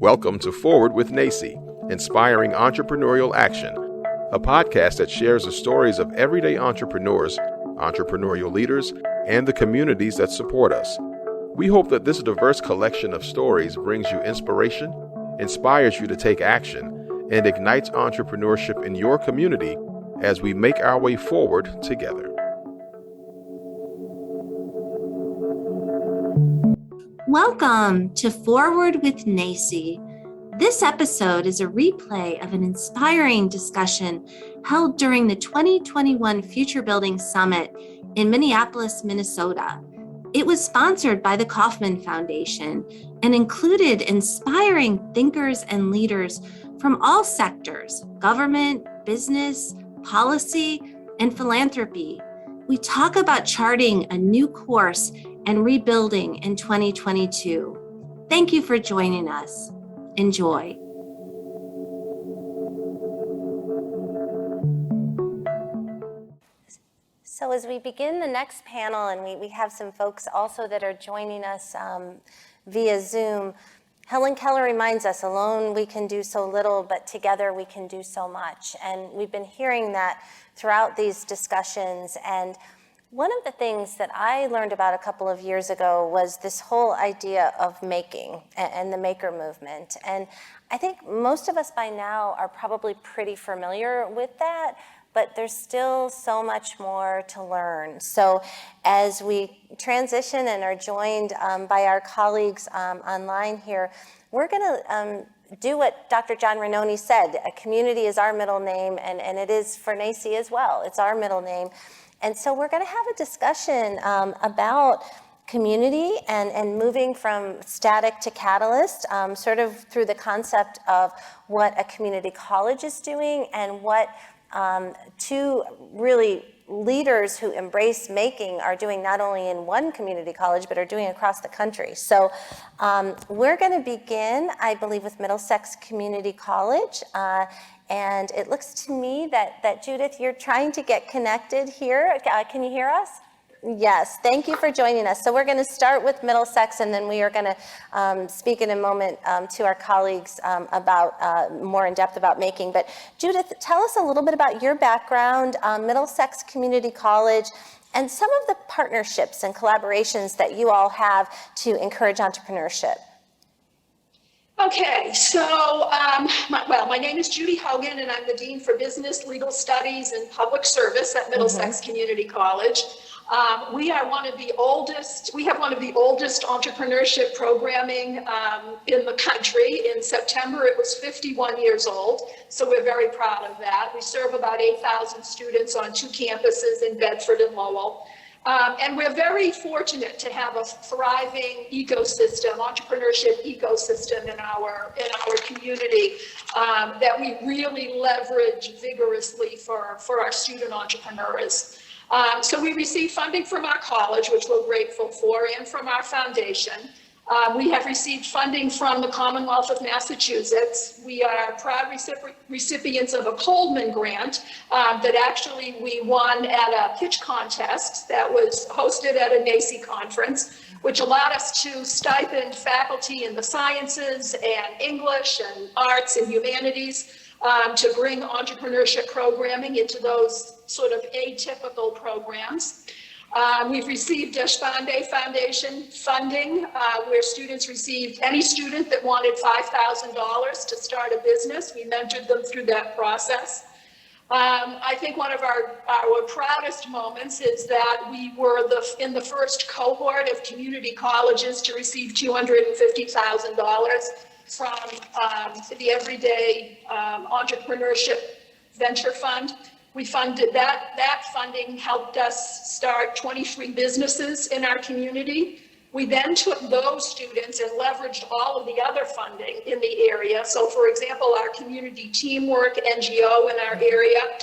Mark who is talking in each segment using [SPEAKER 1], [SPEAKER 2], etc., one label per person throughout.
[SPEAKER 1] Welcome to Forward with NACCE, Inspiring Entrepreneurial Action, a podcast that shares the stories of everyday entrepreneurs, entrepreneurial leaders, and the communities that support us. We hope that this diverse collection of stories brings you inspiration, inspires you to take action, and ignites entrepreneurship in your community as we make our way forward together.
[SPEAKER 2] Welcome to Forward with NACCE. This episode is a replay of an inspiring discussion held during the 2021 Future Building Summit in Minneapolis, Minnesota. It was sponsored by the Kauffman Foundation and included inspiring thinkers and leaders from all sectors: government, business, policy, and philanthropy. We talk about charting a new course and rebuilding in 2022. Thank you for joining us. Enjoy.
[SPEAKER 3] So as we begin the next panel, and we have some folks also that are joining us via Zoom, Helen Keller reminds us, alone we can do so little, but together we can do so much. And we've been hearing that throughout these discussions. And one of the things that I learned about a couple of years ago was this whole idea of making and the maker movement. And I think most of us by now are probably pretty familiar with that, but there's still so much more to learn. So as we transition and are joined by our colleagues online here, we're gonna do what Dr. John Ranoni said. A community is our middle name, and it is for NACCE as well. It's our middle name. And so we're going to have a discussion about community and moving from static to catalyst, sort of through the concept of what a community college is doing and what two really leaders who embrace making are doing not only in one community college, but are doing across the country. So we're going to begin, I believe, with Middlesex Community College. And it looks to me that Judith, you're trying to get connected here. Can you hear us? Yes, thank you for joining us. So we're going to start with Middlesex, and then we are going to speak in a moment to our colleagues about more in depth about making. But Judith, tell us a little bit about your background, Middlesex Community College, and some of the partnerships and collaborations that you all have to encourage entrepreneurship.
[SPEAKER 4] Okay, so my name is Judy Hogan, and I'm the Dean for Business, Legal Studies, and Public Service at Middlesex Community College. We have one of the oldest entrepreneurship programming in the country. In September, it was 51 years old, so we're very proud of that. We serve about 8,000 students on 2 campuses in Bedford and Lowell. And we're very fortunate to have a thriving ecosystem, entrepreneurship ecosystem in our community that we really leverage vigorously for our student entrepreneurs. So we receive funding from our college, which we're grateful for, and from our foundation. We have received funding from the Commonwealth of Massachusetts. We are proud recipients of a Coleman grant that actually we won at a pitch contest that was hosted at a NACCE conference, which allowed us to stipend faculty in the sciences and English and arts and humanities to bring entrepreneurship programming into those sort of atypical programs. We've received Deshpande Foundation funding where any student that wanted $5,000 to start a business, we mentored them through that process. I think one of our proudest moments is that we were in the first cohort of community colleges to receive $250,000 from the Everyday Entrepreneurship Venture Fund. We funded that funding helped us start 23 businesses in our community. We then took those students and leveraged all of the other funding in the area. So for example, our community teamwork NGO in our area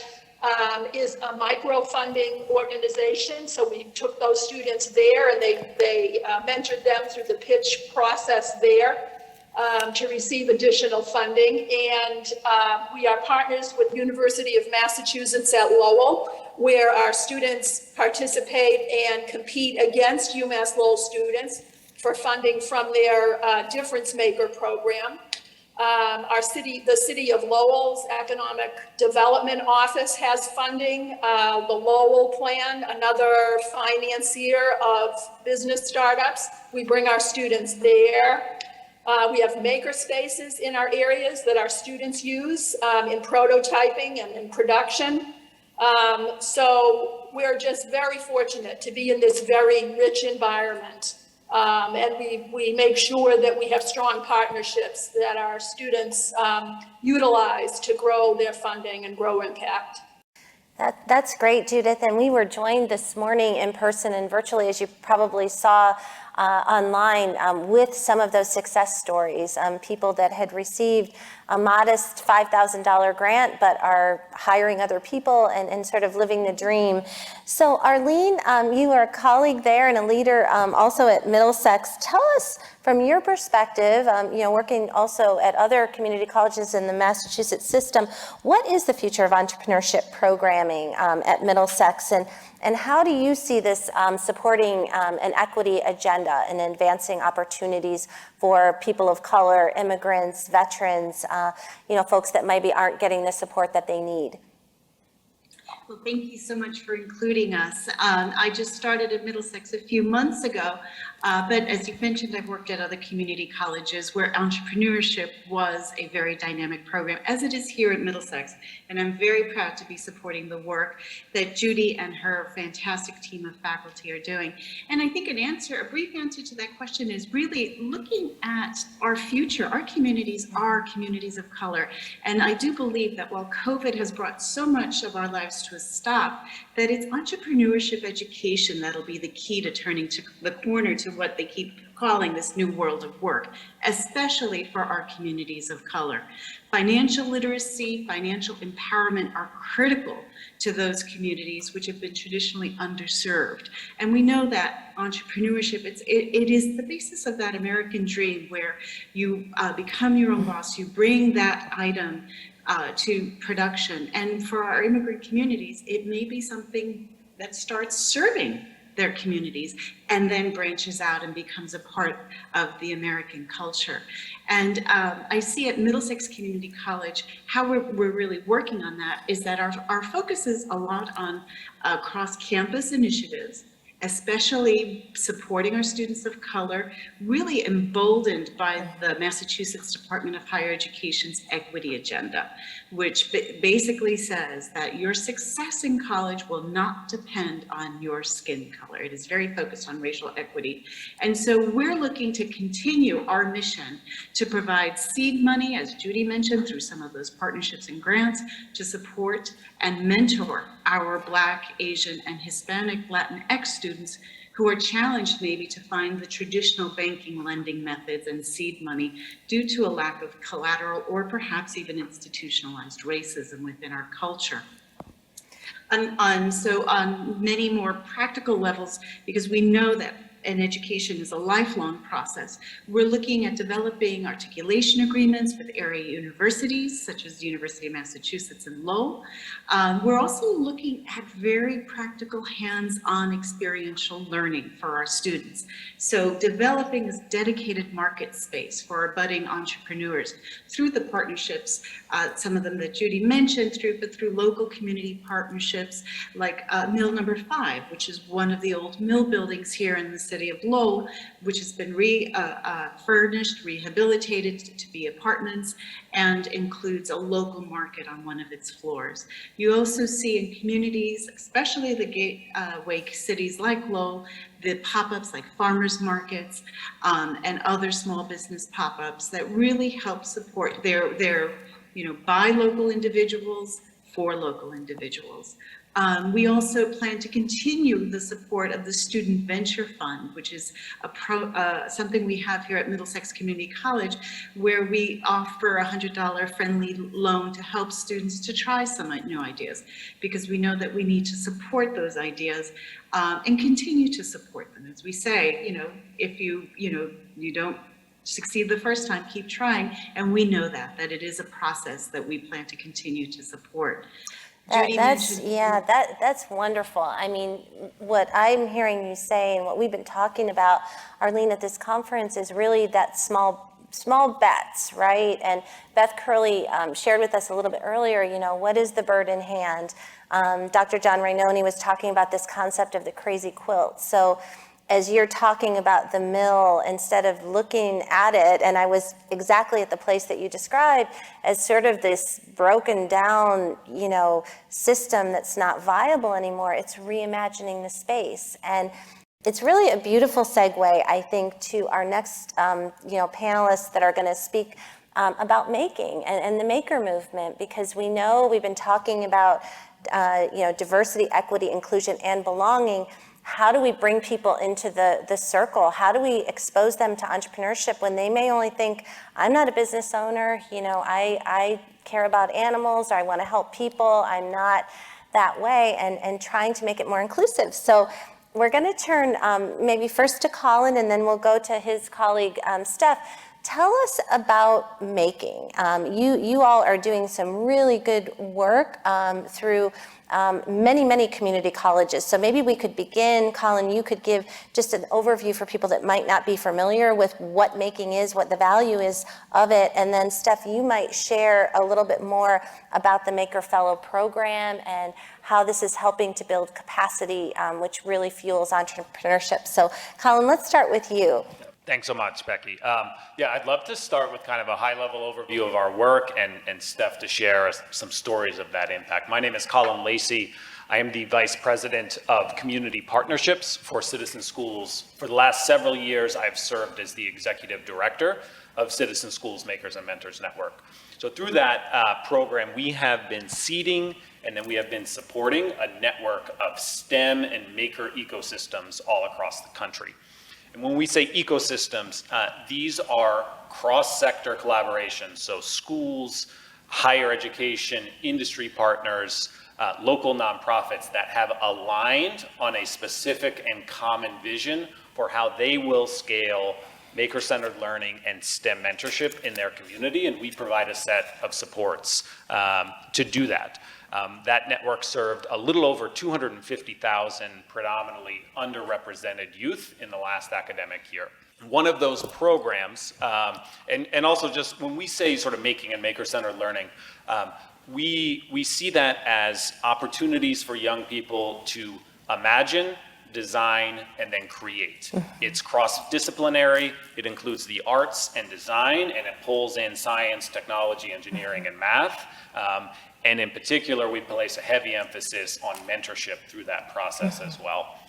[SPEAKER 4] is a micro-funding organization. So we took those students there and they mentored them through the pitch process there. To receive additional funding, and we are partners with University of Massachusetts at Lowell, where our students participate and compete against UMass Lowell students for funding from their Difference Maker program. The city of Lowell's Economic Development Office has funding. The Lowell Plan, another financier of business startups. We bring our students there. We have maker spaces in our areas that our students use in prototyping and in production. So we're just very fortunate to be in this very rich environment. And we make sure that we have strong partnerships that our students utilize to grow their funding and grow impact.
[SPEAKER 3] That's great, Judith. And we were joined this morning in person and virtually, as you probably saw online, with some of those success stories, people that had received a modest $5,000 grant, but are hiring other people and sort of living the dream. So Arlene, you are a colleague there and a leader also at Middlesex. Tell us from your perspective, working also at other community colleges in the Massachusetts system, what is the future of entrepreneurship programming at Middlesex, and how do you see this supporting an equity agenda and advancing opportunities for people of color, immigrants, veterans, folks that maybe aren't getting the support that they need?
[SPEAKER 5] Well, thank you so much for including us. I just started at Middlesex a few months ago, but as you mentioned, I've worked at other community colleges where entrepreneurship was a very dynamic program, as it is here at Middlesex. And I'm very proud to be supporting the work that Judy and her fantastic team of faculty are doing. And I think a brief answer to that question is really looking at our future. Our communities are communities of color. And I do believe that while COVID has brought so much of our lives to a stop, that it's entrepreneurship education that'll be the key to turning to the corner to what they keep calling this new world of work, especially for our communities of color. Financial literacy, financial empowerment are critical to those communities which have been traditionally underserved. And we know that entrepreneurship, it is the basis of that American dream where you become your own boss, you bring that item to production. And for our immigrant communities, it may be something that starts serving their communities and then branches out and becomes a part of the American culture. And I see at Middlesex Community College, how we're really working on that is that our focus is a lot on cross-campus initiatives, especially supporting our students of color, really emboldened by the Massachusetts Department of Higher Education's equity agenda, which basically says that your success in college will not depend on your skin color. It is very focused on racial equity. And so we're looking to continue our mission to provide seed money, as Judy mentioned, through some of those partnerships and grants, to support and mentor our Black, Asian, and Hispanic Latinx students who are challenged maybe to find the traditional banking lending methods and seed money due to a lack of collateral or perhaps even institutionalized racism within our culture. So on many more practical levels, because we know that and education is a lifelong process, we're looking at developing articulation agreements with area universities, such as the University of Massachusetts and Lowell. We're also looking at very practical hands-on experiential learning for our students. So developing this dedicated market space for our budding entrepreneurs through the partnerships, some of them that Judy mentioned, but through local community partnerships like Mill Number 5, which is one of the old mill buildings here in the city of Lowell, which has been furnished, rehabilitated to be apartments, and includes a local market on one of its floors. You also see in communities, especially the gateway cities like Lowell, the pop-ups like farmers markets and other small business pop-ups that really help support their by local individuals for local individuals. We also plan to continue the support of the Student Venture Fund, which is something we have here at Middlesex Community College, where we offer a $100 friendly loan to help students to try some new ideas, because we know that we need to support those ideas and continue to support them. As we say, if you don't succeed the first time, keep trying, and we know that it is a process that we plan to continue to support.
[SPEAKER 3] That's wonderful. I mean, what I'm hearing you say and what we've been talking about, Arlene, at this conference is really that small small bets, right? And Beth Curley shared with us a little bit earlier, what is the bird in hand? Dr. John Rainoni was talking about this concept of the crazy quilt. So as you're talking about the mill, instead of looking at it, and I was exactly at the place that you described as sort of this broken down, system that's not viable anymore, it's reimagining the space. And it's really a beautiful segue, I think, to our next, panelists that are going to speak about making and the maker movement, because we know we've been talking about, diversity, equity, inclusion, and belonging. How do we bring people into the circle? How do we expose them to entrepreneurship when they may only think, I'm not a business owner, I care about animals, or I want to help people, I'm not that way, and trying to make it more inclusive. So we're going to turn maybe first to Colin, and then we'll go to his colleague, Steph. Tell us about making. You all are doing some really good work through many community colleges. So maybe we could begin, Colin, you could give just an overview for people that might not be familiar with what making is, what the value is of it. And then Steph, you might share a little bit more about the Maker Fellow program and how this is helping to build capacity, which really fuels entrepreneurship. So Colin, let's start with you.
[SPEAKER 6] Thanks so much, Becky. I'd love to start with kind of a high-level overview of our work and Steph to share some stories of that impact. My name is Colin Lacey. I am the Vice President of Community Partnerships for Citizen Schools. For the last several years, I've served as the Executive Director of Citizen Schools Makers and Mentors Network. So through that program, we have been seeding and then we have been supporting a network of STEM and maker ecosystems all across the country. And when we say ecosystems, these are cross-sector collaborations, so schools, higher education, industry partners, local nonprofits that have aligned on a specific and common vision for how they will scale maker-centered learning and STEM mentorship in their community, and we provide a set of supports to do that. That network served a little over 250,000 predominantly underrepresented youth in the last academic year. One of those programs, and also just when we say sort of making and maker-centered learning, we see that as opportunities for young people to imagine, design, and then create. It's cross-disciplinary, it includes the arts and design, and it pulls in science, technology, engineering, and math. And in particular, we place a heavy emphasis on mentorship through that process as well.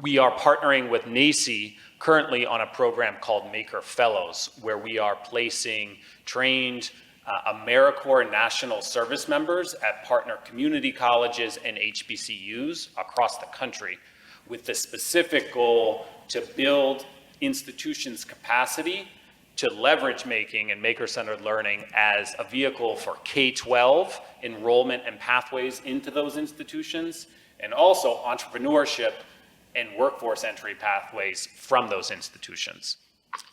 [SPEAKER 6] We are partnering with NACCE currently on a program called Maker Fellows, where we are placing trained AmeriCorps National Service members at partner community colleges and HBCUs across the country with the specific goal to build institutions' capacity to leverage making and maker-centered learning as a vehicle for K-12 enrollment and pathways into those institutions, and also entrepreneurship and workforce entry pathways from those institutions.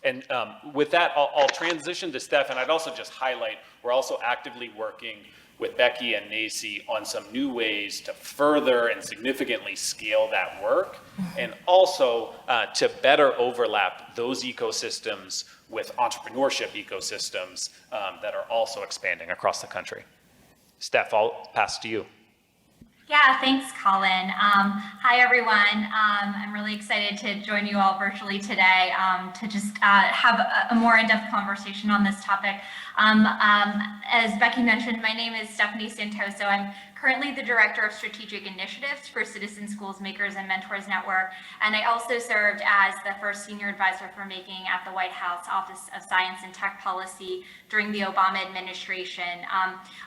[SPEAKER 6] And with that, I'll transition to Steph, and I'd also just highlight, we're also actively working with Becky and NACCE on some new ways to further and significantly scale that work, and also to better overlap those ecosystems with entrepreneurship ecosystems that are also expanding across the country. Steph, I'll pass to you.
[SPEAKER 7] Yeah, thanks, Colin. Hi, everyone. I'm really excited to join you all virtually today to just have a more in-depth conversation on this topic. As Becky mentioned, my name is Stephanie Santoso. I'm currently the Director of Strategic Initiatives for Citizen Schools Makers and Mentors Network, and I also served as the first Senior Advisor for Making at the White House Office of Science and Tech Policy during the Obama administration.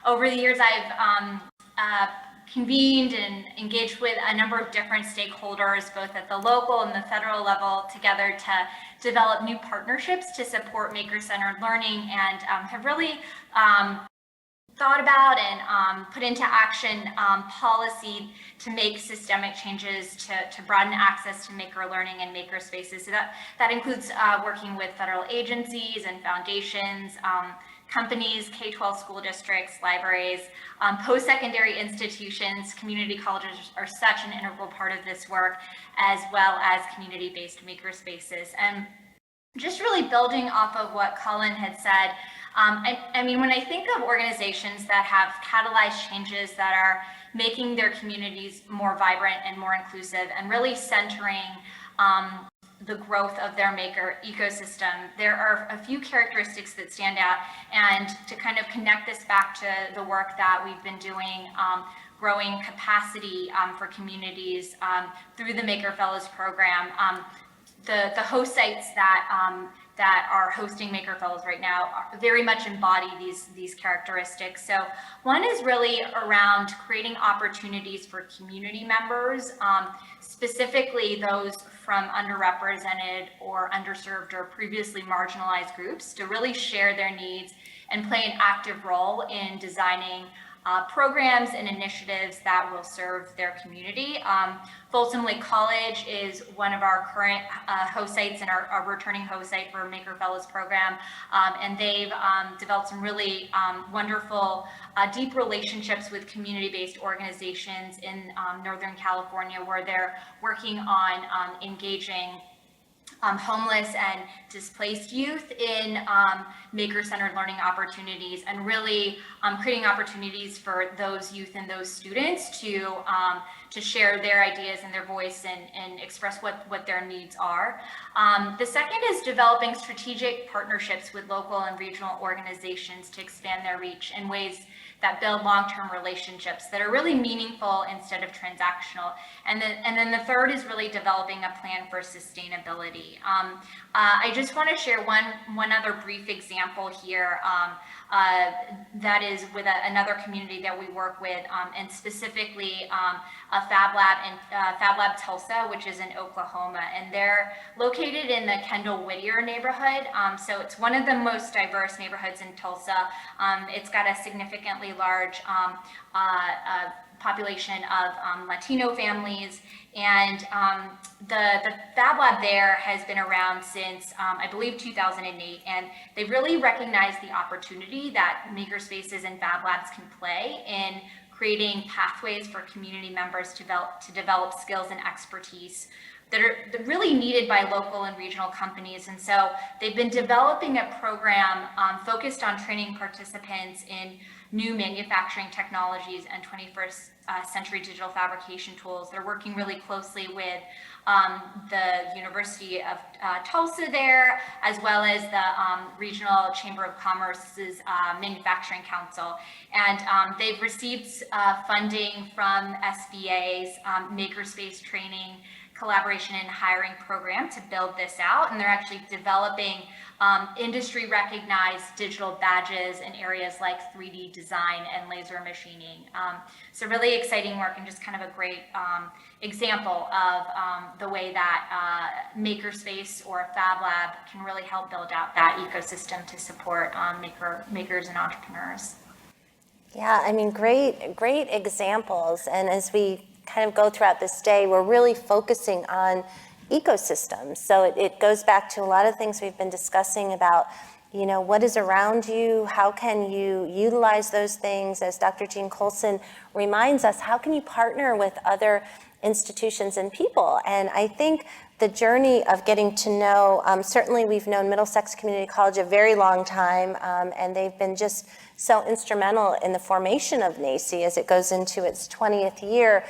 [SPEAKER 7] Over the years, I've convened and engaged with a number of different stakeholders, both at the local and the federal level, together to develop new partnerships to support maker-centered learning, and have really thought about and put into action policy to make systemic changes to broaden access to maker learning and maker spaces. So that includes working with federal agencies and foundations, companies, K-12 school districts, libraries, post-secondary institutions. Community colleges are such an integral part of this work, as well as community-based maker spaces. And just really building off of what Colin had said, I mean, when I think of organizations that have catalyzed changes that are making their communities more vibrant and more inclusive and really centering the growth of their maker ecosystem, there are a few characteristics that stand out. And to kind of connect this back to the work that we've been doing, growing capacity for communities through the Maker Fellows program, the host sites that are hosting Maker Fellows right now very much embody these characteristics. So one is really around creating opportunities for community members, specifically those from underrepresented or underserved or previously marginalized groups, to really share their needs and play an active role in designing programs and initiatives that will serve their community. Folsom Lake College is one of our current host sites and our returning host site for Maker Fellows program. And they've developed some really wonderful, deep relationships with community-based organizations in Northern California, where they're working on engaging homeless and displaced youth in maker-centered learning opportunities, and really creating opportunities for those youth and those students to share their ideas and their voice and express what their needs are. The second is developing strategic partnerships with local and regional organizations to expand their reach in ways that build long-term relationships that are really meaningful instead of transactional. And then the third is really developing a plan for sustainability. I just want to share one other brief example here that is with another community that we work with, and specifically a Fab Lab Tulsa, which is in Oklahoma, and they're located in the Kendall Whittier neighborhood. So it's one of the most diverse neighborhoods in Tulsa. It's got a significantly large population of Latino families, and the Fab Lab there has been around since I believe 2008, and they really recognize the opportunity that makerspaces and Fab Labs can play in creating pathways for community members to develop skills and expertise that are really needed by local and regional companies. And so they've been developing a program focused on training participants in new manufacturing technologies and 21st century digital fabrication tools. They're working really closely with the University of Tulsa there, as well as the Regional Chamber of Commerce's Manufacturing Council. And they've received funding from SBA's Makerspace Training, Collaboration and Hiring program to build this out. And they're actually developing industry recognized digital badges in areas like 3D design and laser machining. So really exciting work, and just kind of a great example of the way that Makerspace or a Fab Lab can really help build out that ecosystem to support makers and entrepreneurs.
[SPEAKER 3] Yeah, I mean, great examples. And as we kind of go throughout this day, we're really focusing on ecosystems. So it goes back to a lot of things we've been discussing about, what is around you, how can you utilize those things? As Dr. Jean Colson reminds us, how can you partner with other institutions and people? And I think the journey of getting to know, certainly we've known Middlesex Community College a very long time, and they've been just so instrumental in the formation of NACCE as it goes into its 20th year.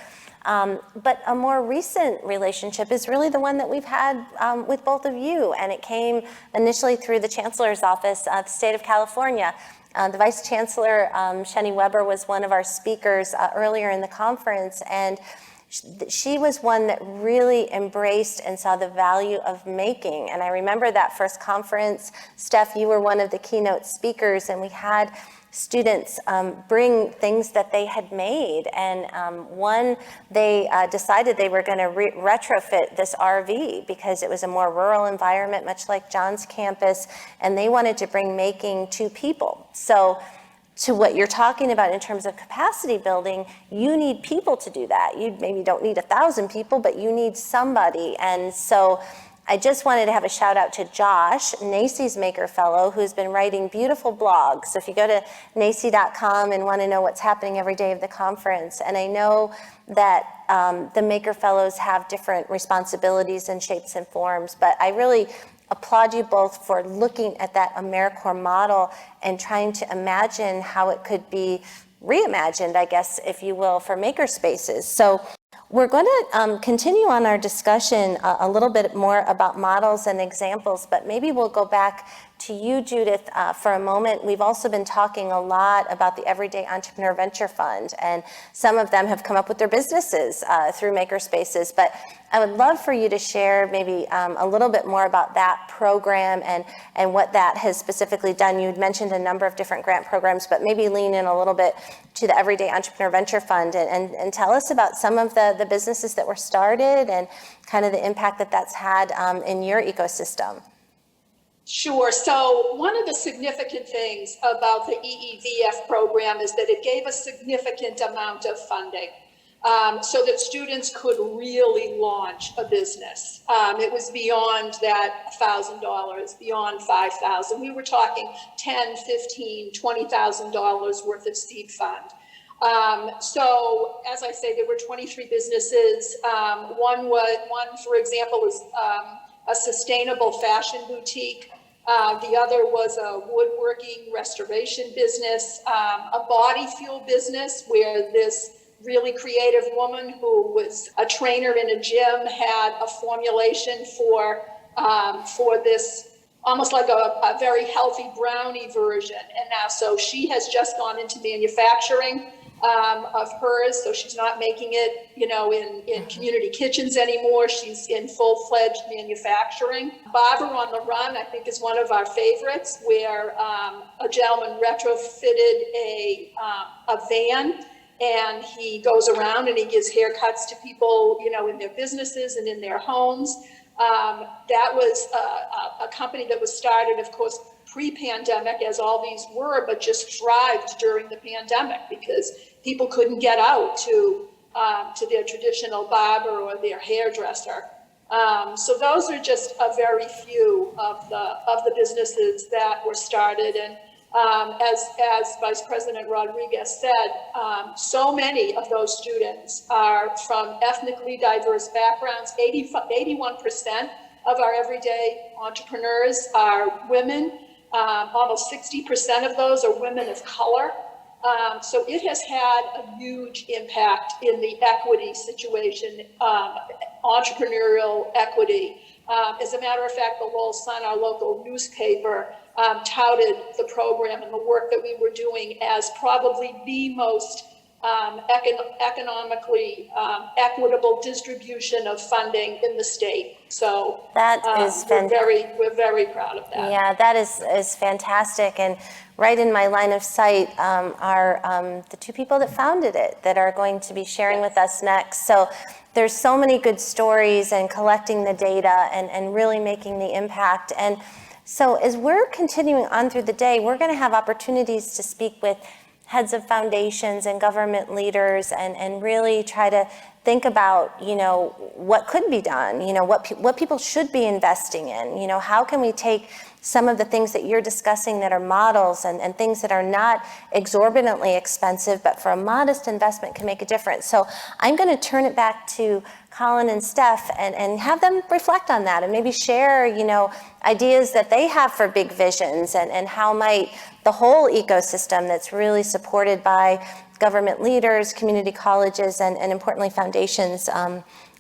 [SPEAKER 3] But a more recent relationship is really the one that we've had with both of you, and it came initially through the Chancellor's Office of the state of California. The Vice Chancellor, Sheni Weber, was one of our speakers earlier in the conference, and she was one that really embraced and saw the value of making. And I remember that first conference, Steph, you were one of the keynote speakers, and we had students bring things that they had made, and they decided they were going to retrofit this RV because it was a more rural environment, much like John's campus, and they wanted to bring making to people. So to what you're talking about in terms of capacity building, you need people to do that. You maybe don't need 1,000 people, but you need somebody. And so I just wanted to have a shout out to Josh, NACCE's Maker Fellow, who's been writing beautiful blogs. So if you go to NACCE.com and want to know what's happening every day of the conference, and I know that the Maker Fellows have different responsibilities and shapes and forms, but I really applaud you both for looking at that AmeriCorps model and trying to imagine how it could be reimagined, I guess, if you will, for makerspaces. So we're going to continue on our discussion a little bit more about models and examples, but maybe we'll go back to you, Judith, for a moment. We've also been talking a lot about the Everyday Entrepreneur Venture Fund, and some of them have come up with their businesses through makerspaces, but I would love for you to share maybe a little bit more about that program and what that has specifically done. You'd mentioned a number of different grant programs, but maybe lean in a little bit to the Everyday Entrepreneur Venture Fund and tell us about some of the businesses that were started and kind of the impact that that's had in your ecosystem.
[SPEAKER 4] Sure. So one of the significant things about the EEVF program is that it gave a significant amount of funding so that students could really launch a business. It was beyond that $1,000, beyond $5,000. We were talking $10,000, $15,000, $20,000 worth of seed fund. So as I say, there were 23 businesses. One, for example, was a sustainable fashion boutique. The other was a woodworking restoration business, a body fuel business where this really creative woman who was a trainer in a gym had a formulation for this almost like a very healthy brownie version. And now, so she has just gone into manufacturing of hers. So she's not making it, in community kitchens anymore. She's in full-fledged manufacturing. Barber on the Run, I think, is one of our favorites, where a gentleman retrofitted a van, and he goes around and he gives haircuts to people, in their businesses and in their homes. That was a company that was started, of course, pre-pandemic, as all these were, but just thrived during the pandemic because people couldn't get out to their traditional barber or their hairdresser. So those are just a very few of the businesses that were started. And as Vice President Rodriguez said, so many of those students are from ethnically diverse backgrounds. 81% of our everyday entrepreneurs are women. Almost 60% of those are women of color. So it has had a huge impact in the equity situation, entrepreneurial equity. As a matter of fact, the Lowell Sun, our local newspaper, touted the program and the work that we were doing as probably the most economically equitable distribution of funding in the state. So
[SPEAKER 3] that is fantastic.
[SPEAKER 4] We're very proud of that.
[SPEAKER 3] Yeah, that is fantastic. And right in my line of sight are the two people that founded it that are going to be sharing with us next. So there's so many good stories and collecting the data and really making the impact. And so as we're continuing on through the day, we're going to have opportunities to speak with heads of foundations and government leaders and really try to think about, what could be done, what people should be investing in, how can we take some of the things that you're discussing that are models and things that are not exorbitantly expensive, but for a modest investment can make a difference. So I'm going to turn it back to Colin and Steph and have them reflect on that and maybe share, ideas that they have for big visions and how might the whole ecosystem that's really supported by government leaders, community colleges, and importantly foundations,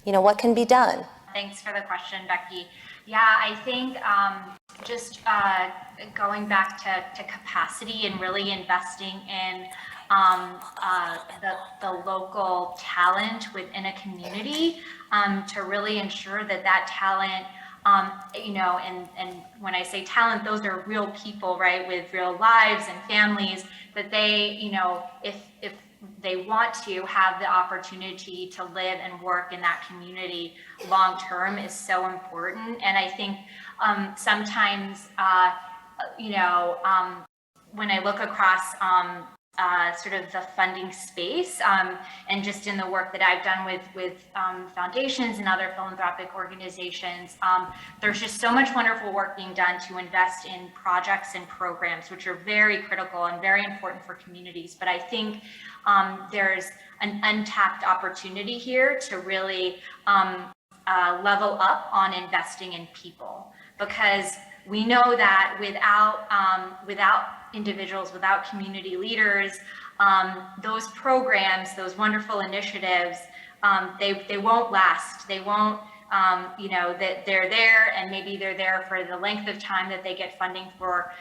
[SPEAKER 3] what can be done?
[SPEAKER 7] Thanks for the question, Becky. Yeah, I think just going back to capacity and really investing in the local talent within a community to really ensure that talent, and when I say talent, those are real people, right, with real lives and families, that they, if they want to have the opportunity to live and work in that community long term is so important. And I think sometimes, when I look across sort of the funding space and just in the work that I've done with foundations and other philanthropic organizations, there's just so much wonderful work being done to invest in projects and programs, which are very critical and very important for communities. But I think there's an untapped opportunity here to really level up on investing in people. because we know that without individuals, without community leaders, those programs, those wonderful initiatives, they won't last. They won't, that they're there, and maybe they're there for the length of time that they get funding for,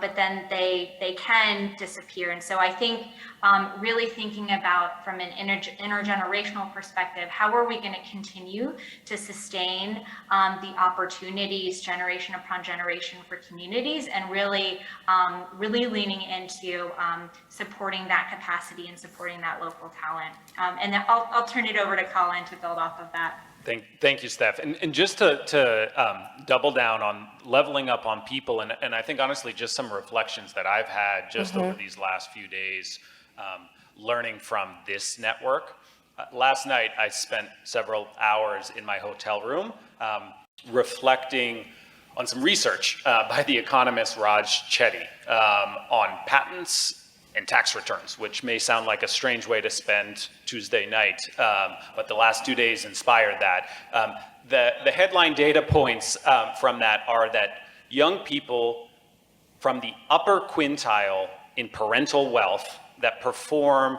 [SPEAKER 7] but then they can disappear. And so I think really thinking about, from an intergenerational perspective, how are we going to continue to sustain the opportunities generation upon generation for communities, and really leaning into supporting that capacity and supporting that local talent. And then I'll turn it over to Colin to build off of that.
[SPEAKER 6] Thank you, Steph. And just to double down on leveling up on people, and I think honestly just some reflections that I've had just over these last few days, learning from this network. Last night I spent several hours in my hotel room reflecting on some research by the economist Raj Chetty on patents and tax returns, which may sound like a strange way to spend Tuesday night, but the last 2 days inspired that. The headline data points from that are that young people from the upper quintile in parental wealth that perform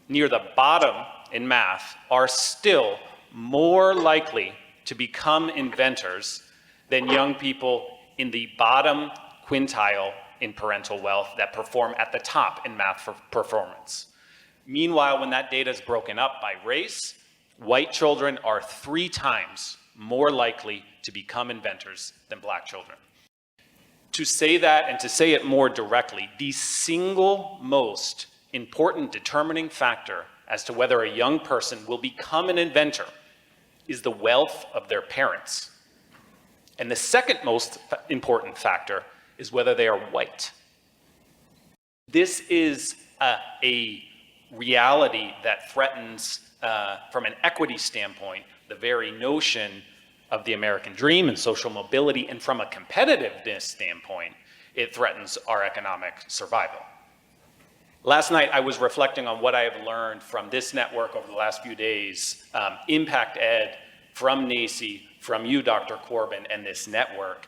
[SPEAKER 6] near the bottom in math are still more likely to become inventors than young people in the bottom quintile in parental wealth that perform at the top in math for performance. Meanwhile, when that data is broken up by race, white children are 3 times more likely to become inventors than black children. To say that, and to say it more directly, the single most important determining factor as to whether a young person will become an inventor is the wealth of their parents. And the second most important factor is whether they are white. This is a reality that threatens, from an equity standpoint, the very notion of the American dream and social mobility, and from a competitiveness standpoint, it threatens our economic survival. Last night, I was reflecting on what I have learned from this network over the last few days, Impact Ed, from NACCE, from you, Dr. Corbin, and this network.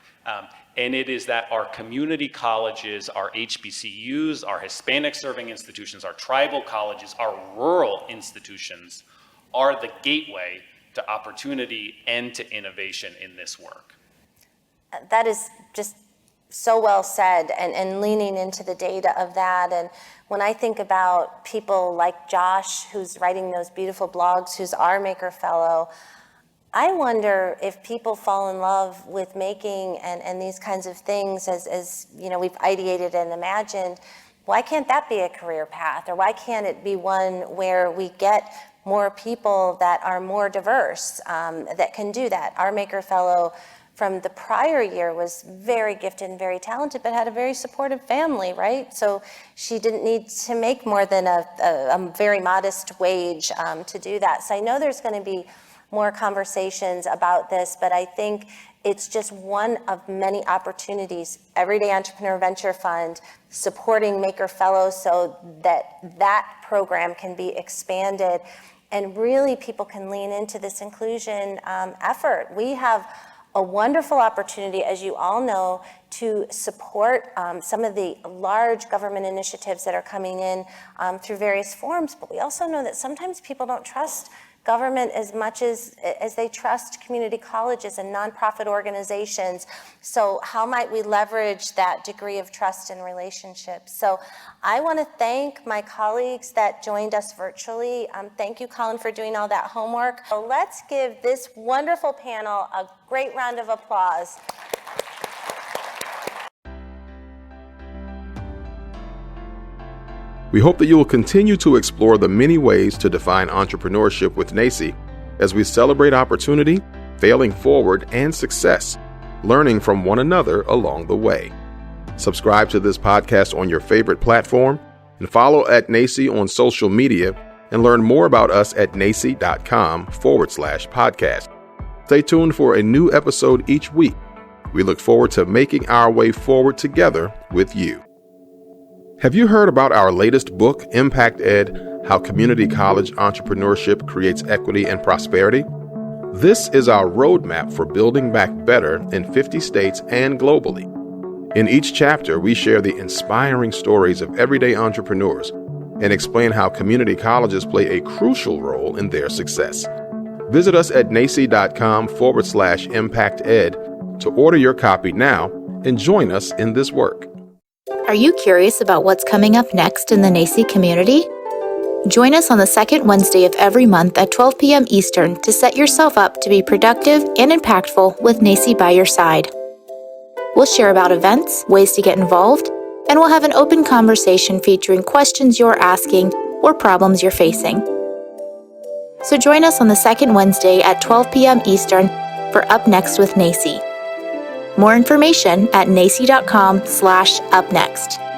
[SPEAKER 6] And it is that our community colleges, our HBCUs, our Hispanic serving institutions, our tribal colleges, our rural institutions are the gateway to opportunity and to innovation in this work.
[SPEAKER 3] That is just so well said, and leaning into the data of that. And when I think about people like Josh, who's writing those beautiful blogs, who's our Maker Fellow, I wonder if people fall in love with making and these kinds of things, as you know, we've ideated and imagined, why can't that be a career path? Or why can't it be one where we get more people that are more diverse, that can do that? Our Maker Fellow from the prior year was very gifted and very talented, but had a very supportive family, right? So she didn't need to make more than a very modest wage to do that. So I know there's going to be more conversations about this, but I think it's just one of many opportunities. Everyday Entrepreneur Venture Fund supporting Maker Fellows so that program can be expanded, and really people can lean into this inclusion effort. We have a wonderful opportunity, as you all know, to support some of the large government initiatives that are coming in through various forms, but we also know that sometimes people don't trust government as much as they trust community colleges and nonprofit organizations. So how might we leverage that degree of trust and relationships? So I want to thank my colleagues that joined us virtually. Thank you, Colin, for doing all that homework. So let's give this wonderful panel a great round of applause.
[SPEAKER 1] We hope that you will continue to explore the many ways to define entrepreneurship with NACCE as we celebrate opportunity, failing forward, and success, learning from one another along the way. Subscribe to this podcast on your favorite platform and follow at NACCE on social media, and learn more about us at nacce.com/podcast. Stay tuned for a new episode each week. We look forward to making our way forward together with you. Have you heard about our latest book, Impact Ed, How Community College Entrepreneurship Creates Equity and Prosperity? This is our roadmap for building back better in 50 states and globally. In each chapter, we share the inspiring stories of everyday entrepreneurs and explain how community colleges play a crucial role in their success. Visit us at NACCE.com/ImpactEd to order your copy now and join us in this work.
[SPEAKER 8] Are you curious about what's coming up next in the NACCE community? Join us on the second Wednesday of every month at 12 p.m. Eastern to set yourself up to be productive and impactful with NACCE by your side. We'll share about events, ways to get involved, and we'll have an open conversation featuring questions you're asking or problems you're facing. So join us on the second Wednesday at 12 p.m. Eastern for Up Next with NACCE. More information at nacce.com/upnext.